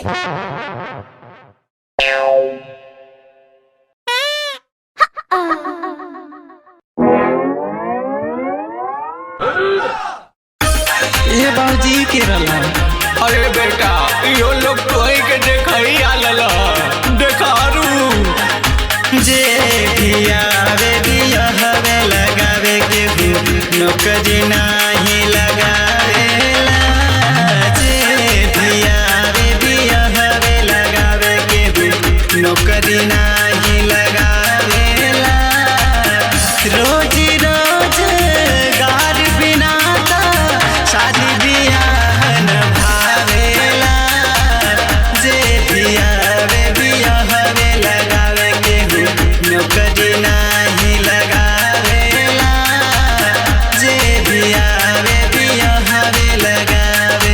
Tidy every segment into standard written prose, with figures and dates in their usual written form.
ये बाबूजी के रला। अरे बेटा यो लोग तो के देखई आलला देखारू जे भिया वे बिया हवे लगावे के नौकरी नाही लगावेला। जे भिया वे बिया हवे लगावे के नौकरी नाही लगावेला। रोजी रोज गार बिना शादी बियाह न भावेला। जे भिया वे बिया हवे लगावे के नौकरी नाही लगावेला। जे भिया वे बिया हवे लगावे।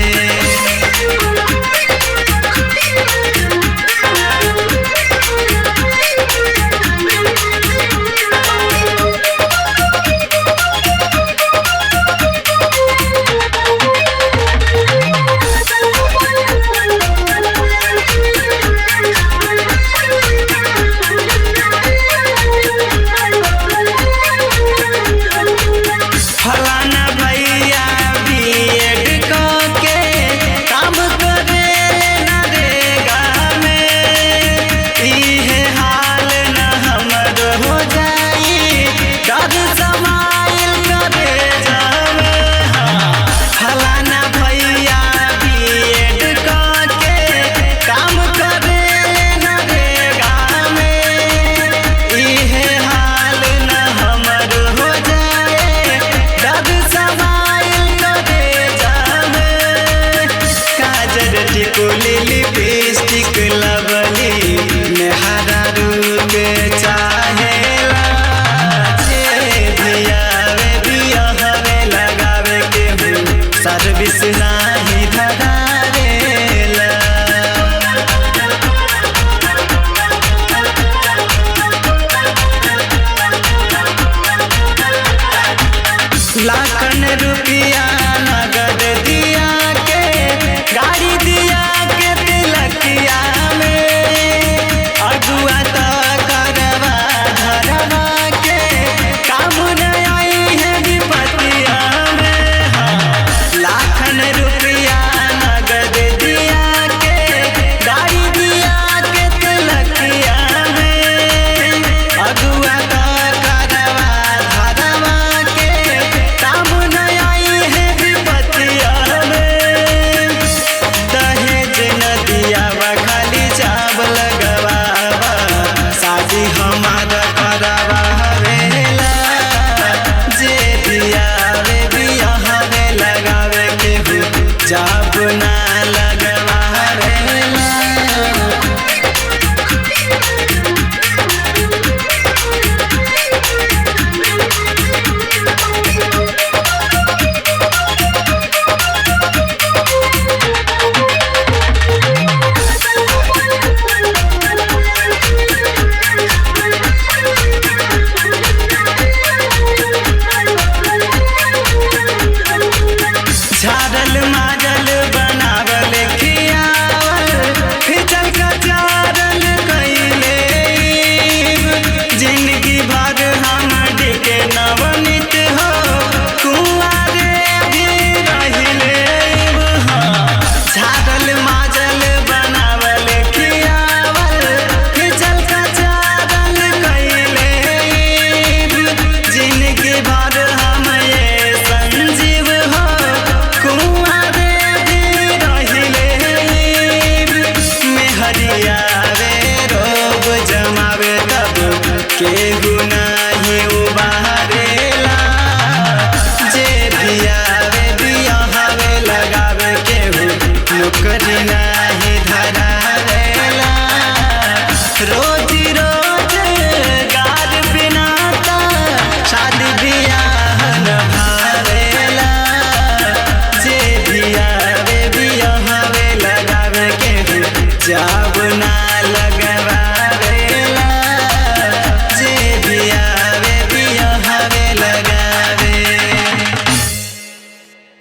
फलाना भैया बीएड के काम करे नरेगा में। इहे हाल न हमर हो जाई डर समाइल करे जावे। फलाना भैया बीएड के काम करे नरेगा में। इहे हाल न हमर हो जाए डर समाइल करे जावे। काजर टिकुली लिपस्टिक लवली नेहारा रूप चाहेला। जे भिया वे बिया हवे लगावे के सर्विस नाही धरावेला। लाखन रुपया नगद दिया के गाड़ी दिया के तिलकिया में। अगुआ तो करवा धरवा के काम न आई है विपतिया में। लाखन रुपया नगद दिया के गाड़ी दिया के तिलकिया में। अगुआ तो करवा धरवा के काम न आई है विपतिया में। दहेज न दियावा खाली चावल गवावा शादी हमार करावा हवेला। जे भिया वे बिया हवे लगावे के जाब नाला